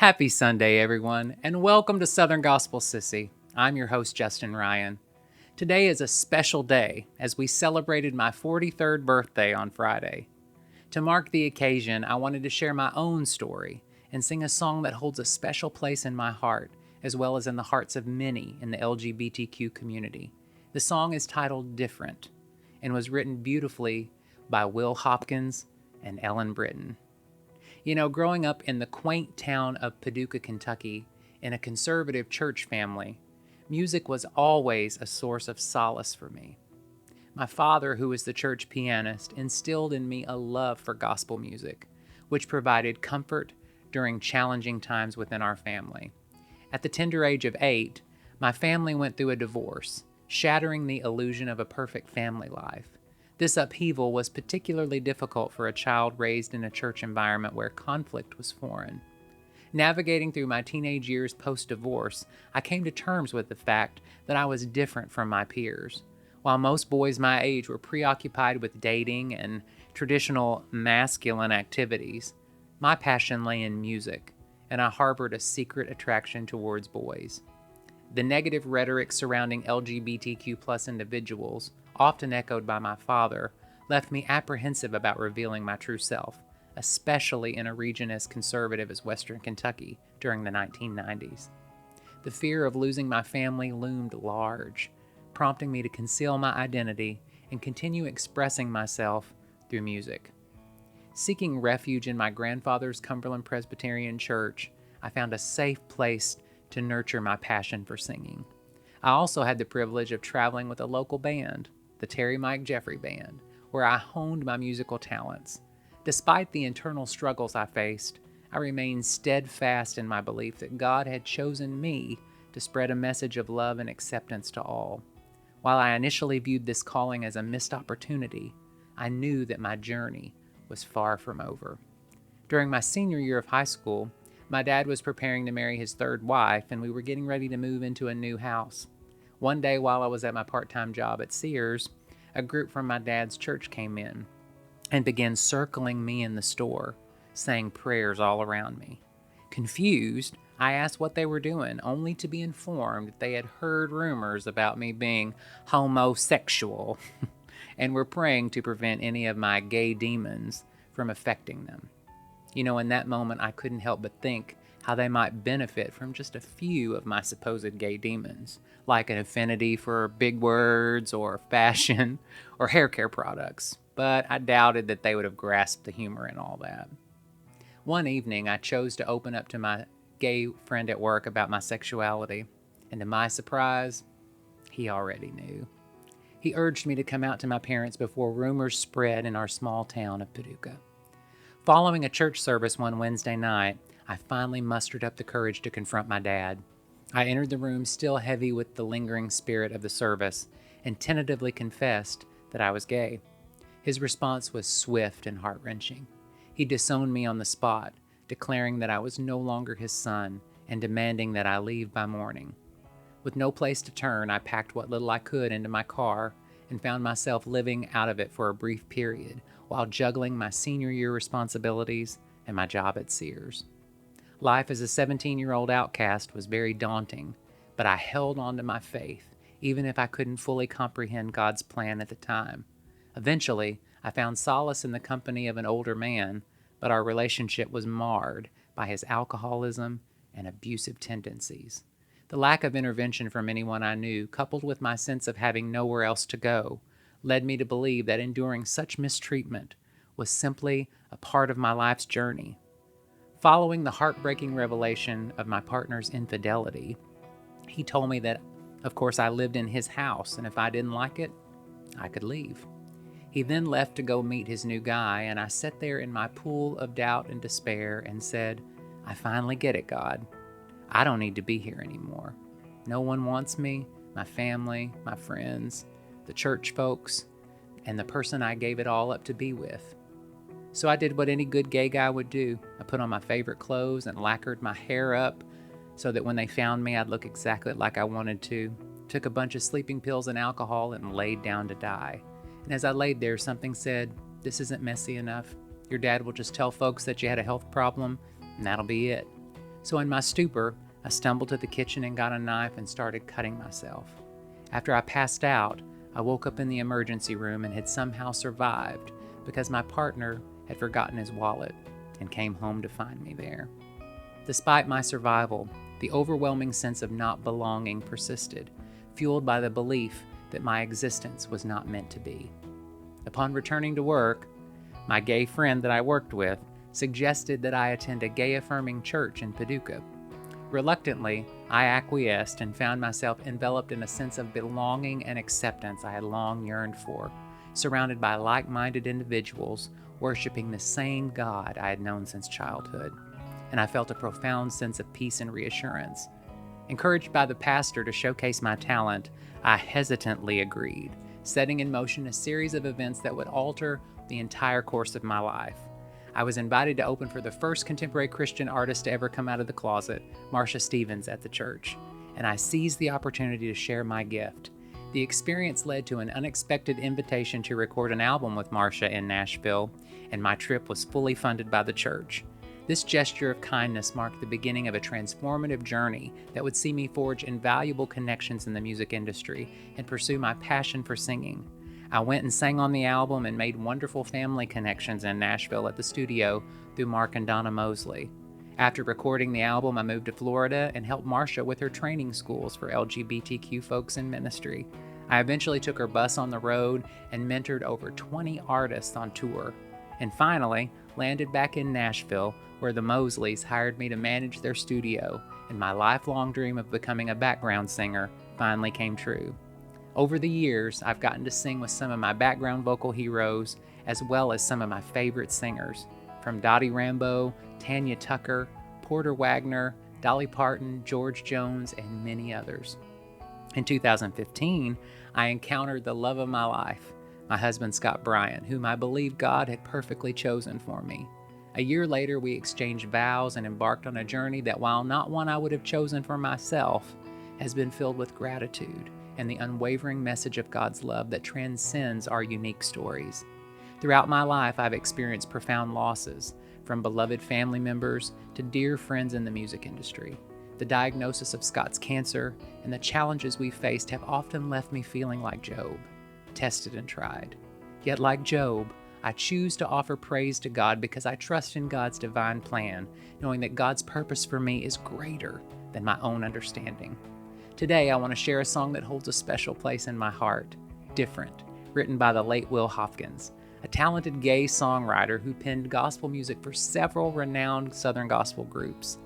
Happy Sunday, everyone, and welcome to Southern Gospel Sissy. I'm your host, Justin Ryan. Today is a special day as we celebrated my 43rd birthday on Friday. To mark the occasion, I wanted to share my own story and sing a song that holds a special place in my heart, as well as in the hearts of many in the LGBTQ community. The song is titled Different and was written beautifully by Will Hopkins and Ellen Britton. You know, growing up in the quaint town of Paducah, Kentucky, in a conservative church family, music was always a source of solace for me. My father, who was the church pianist, instilled in me a love for gospel music, which provided comfort during challenging times within our family. At the tender age of 8, my family went through a divorce, shattering the illusion of a perfect family life. This upheaval was particularly difficult for a child raised in a church environment where conflict was foreign. Navigating through my teenage years post-divorce, I came to terms with the fact that I was different from my peers. While most boys my age were preoccupied with dating and traditional masculine activities, my passion lay in music, and I harbored a secret attraction towards boys. The negative rhetoric surrounding LGBTQ+ individuals, often echoed by my father, left me apprehensive about revealing my true self, especially in a region as conservative as Western Kentucky during the 1990s. The fear of losing my family loomed large, prompting me to conceal my identity and continue expressing myself through music. Seeking refuge in my grandfather's Cumberland Presbyterian Church, I found a safe place to nurture my passion for singing. I also had the privilege of traveling with a local band, the Terry Mike Jeffrey Band, where I honed my musical talents. Despite the internal struggles I faced, I remained steadfast in my belief that God had chosen me to spread a message of love and acceptance to all. While I initially viewed this calling as a missed opportunity, I knew that my journey was far from over. During my senior year of high school, my dad was preparing to marry his third wife, and we were getting ready to move into a new house. One day while I was at my part-time job at Sears, a group from my dad's church came in and began circling me in the store, saying prayers all around me. Confused, I asked what they were doing, only to be informed that they had heard rumors about me being homosexual and were praying to prevent any of my gay demons from affecting them. You know, in that moment, I couldn't help but think how they might benefit from just a few of my supposed gay demons, like an affinity for big words or fashion or hair care products, but I doubted that they would have grasped the humor in all that. One evening, I chose to open up to my gay friend at work about my sexuality, and to my surprise, he already knew. He urged me to come out to my parents before rumors spread in our small town of Paducah. Following a church service one Wednesday night, I finally mustered up the courage to confront my dad. I entered the room still heavy with the lingering spirit of the service and tentatively confessed that I was gay. His response was swift and heart-wrenching. He disowned me on the spot, declaring that I was no longer his son and demanding that I leave by morning. With no place to turn, I packed what little I could into my car and found myself living out of it for a brief period while juggling my senior year responsibilities and my job at Sears. Life as a 17-year-old outcast was very daunting, but I held on to my faith, even if I couldn't fully comprehend God's plan at the time. Eventually, I found solace in the company of an older man, but our relationship was marred by his alcoholism and abusive tendencies. The lack of intervention from anyone I knew, coupled with my sense of having nowhere else to go, led me to believe that enduring such mistreatment was simply a part of my life's journey. Following the heartbreaking revelation of my partner's infidelity, he told me that, of course, I lived in his house, and if I didn't like it, I could leave. He then left to go meet his new guy, and I sat there in my pool of doubt and despair and said, I finally get it, God. I don't need to be here anymore. No one wants me, my family, my friends, the church folks, and the person I gave it all up to be with. So I did what any good gay guy would do. I put on my favorite clothes and lacquered my hair up so that when they found me, I'd look exactly like I wanted to. Took a bunch of sleeping pills and alcohol and laid down to die. And as I laid there, something said, this isn't messy enough. Your dad will just tell folks that you had a health problem, and that'll be it. So in my stupor, I stumbled to the kitchen and got a knife and started cutting myself. After I passed out, I woke up in the emergency room and had somehow survived because my partner had forgotten his wallet and came home to find me there. Despite my survival, the overwhelming sense of not belonging persisted, fueled by the belief that my existence was not meant to be. Upon returning to work, my gay friend that I worked with suggested that I attend a gay-affirming church in Paducah. Reluctantly, I acquiesced and found myself enveloped in a sense of belonging and acceptance I had long yearned for, surrounded by like-minded individuals worshiping the same God I had known since childhood, and I felt a profound sense of peace and reassurance. Encouraged by the pastor to showcase my talent, I hesitantly agreed, setting in motion a series of events that would alter the entire course of my life. I was invited to open for the first contemporary Christian artist to ever come out of the closet, Marsha Stevens, at the church, and I seized the opportunity to share my gift. The experience led to an unexpected invitation to record an album with Marsha in Nashville, and my trip was fully funded by the church. This gesture of kindness marked the beginning of a transformative journey that would see me forge invaluable connections in the music industry and pursue my passion for singing. I went and sang on the album and made wonderful family connections in Nashville at the studio through Mark and Donna Mosley. After recording the album, I moved to Florida and helped Marsha with her training schools for LGBTQ folks in ministry. I eventually took her bus on the road and mentored over 20 artists on tour. And finally, landed back in Nashville, where the Mosleys hired me to manage their studio, and my lifelong dream of becoming a background singer finally came true. Over the years, I've gotten to sing with some of my background vocal heroes, as well as some of my favorite singers, from Dottie Rambo, Tanya Tucker, Porter Wagner, Dolly Parton, George Jones, and many others. In 2015, I encountered the love of my life, my husband Scott Bryant, whom I believe God had perfectly chosen for me. A year later, we exchanged vows and embarked on a journey that, while not one I would have chosen for myself, has been filled with gratitude and the unwavering message of God's love that transcends our unique stories. Throughout my life, I've experienced profound losses, from beloved family members to dear friends in the music industry. The diagnosis of Scott's cancer and the challenges we faced have often left me feeling like Job, tested and tried. Yet like Job, I choose to offer praise to God because I trust in God's divine plan, knowing that God's purpose for me is greater than my own understanding. Today, I want to share a song that holds a special place in my heart, Different, written by the late Will Hopkins, a talented gay songwriter who penned gospel music for several renowned Southern gospel groups.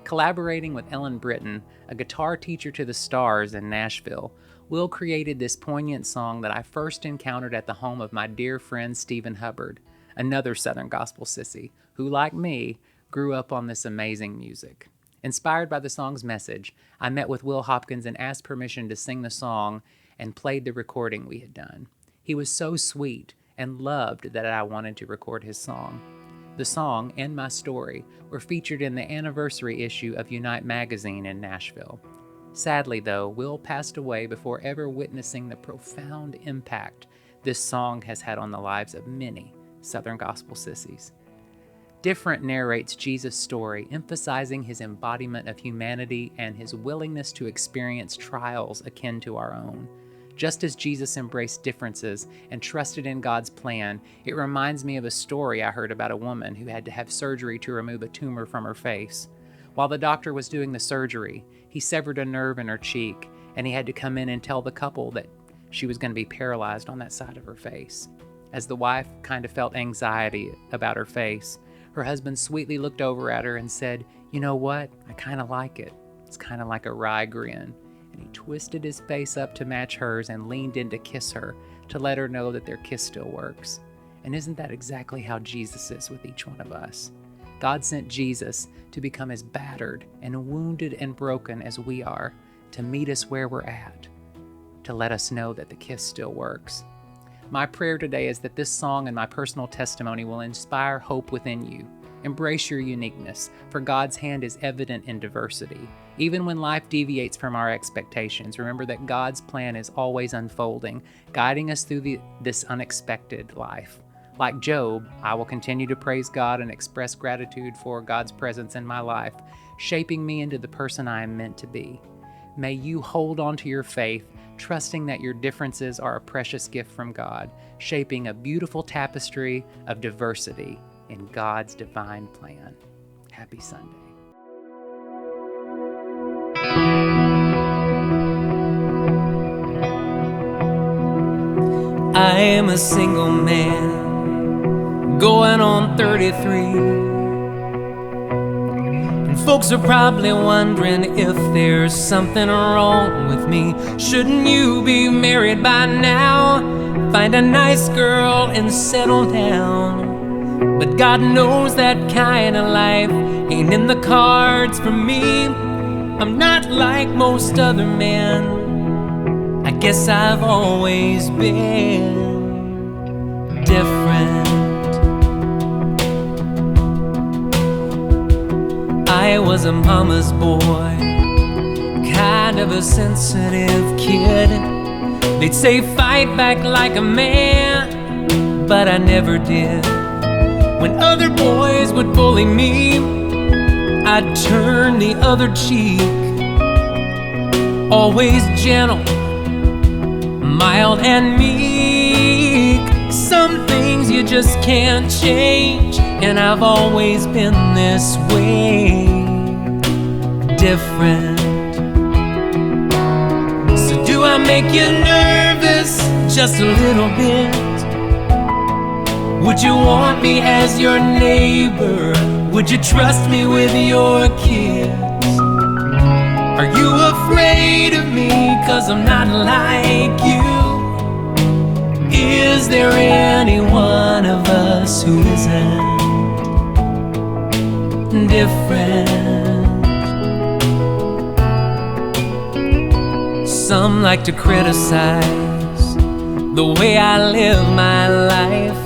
Collaborating with Ellen Britton, a guitar teacher to the stars in Nashville, Will created this poignant song that I first encountered at the home of my dear friend Stephen Hubbard, another Southern Gospel Sissy, who, like me, grew up on this amazing music. Inspired by the song's message, I met with Will Hopkins and asked permission to sing the song and played the recording we had done. He was so sweet and loved that I wanted to record his song. The song and my story were featured in the anniversary issue of Unite magazine in Nashville. Sadly, though, Will passed away before ever witnessing the profound impact this song has had on the lives of many Southern Gospel Sissies. Different narrates Jesus' story, emphasizing his embodiment of humanity and his willingness to experience trials akin to our own. Just as Jesus embraced differences and trusted in God's plan, it reminds me of a story I heard about a woman who had to have surgery to remove a tumor from her face. While the doctor was doing the surgery, he severed a nerve in her cheek, and he had to come in and tell the couple that she was going to be paralyzed on that side of her face. As the wife kind of felt anxiety about her face, her husband sweetly looked over at her and said, "You know what? I kind of like it. It's kind of like a wry grin." And he twisted his face up to match hers and leaned in to kiss her, to let her know that their kiss still works. And isn't that exactly how Jesus is with each one of us? God sent Jesus to become as battered and wounded and broken as we are, to meet us where we're at, to let us know that the kiss still works. My prayer today is that this song and my personal testimony will inspire hope within you. Embrace your uniqueness, for God's hand is evident in diversity. Even when life deviates from our expectations, remember that God's plan is always unfolding, guiding us through this unexpected life. Like Job, I will continue to praise God and express gratitude for God's presence in my life, shaping me into the person I am meant to be. May you hold on to your faith, trusting that your differences are a precious gift from God, shaping a beautiful tapestry of diversity in God's divine plan. Happy Sunday. I am a single man, going on 33. And folks are probably wondering if there's something wrong with me. Shouldn't you be married by now? Find a nice girl and settle down. But God knows that kind of life ain't in the cards for me. I'm not like most other men. I guess I've always been different. I was a mama's boy, kind of a sensitive kid. They'd say fight back like a man, but I never did. When other boys would bully me, I'd turn the other cheek. Always gentle, mild and meek. Some things you just can't change, and I've always been this way, different. So do I make you nervous? Just a little bit. Would you want me as your neighbor? Would you trust me with your kids? Are you afraid of me 'cause I'm not like you? Is there any one of us who isn't different? Some like to criticize the way I live my life.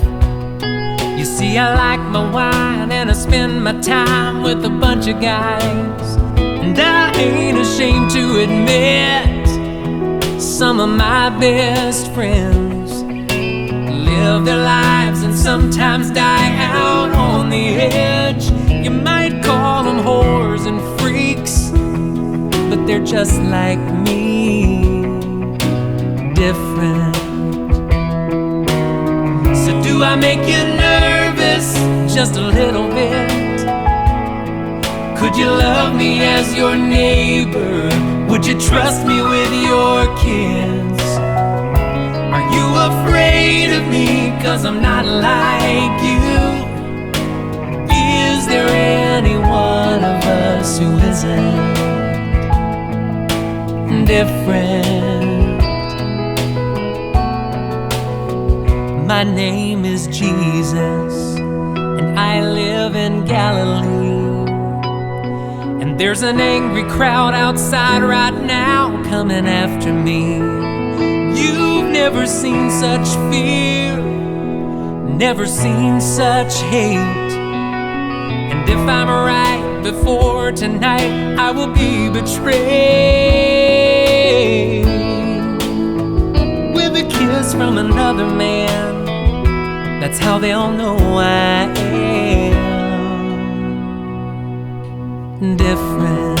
You see, I like my wine and I spend my time with a bunch of guys. And I ain't ashamed to admit some of my best friends live their lives and sometimes die out on the edge. You might call them whores and freaks, but they're just like me, different. So do I make you nervous? Just a little bit. Could you love me as your neighbor? Would you trust me with your kids? Are you afraid of me 'cause I'm not like you? Is there any one of us who isn't different? My name is Jesus, and I live in Galilee. And there's an angry crowd outside right now coming after me. You've never seen such fear, never seen such hate. And if I'm right before tonight, I will be betrayed with a kiss from another man. That's how they'll know I am different.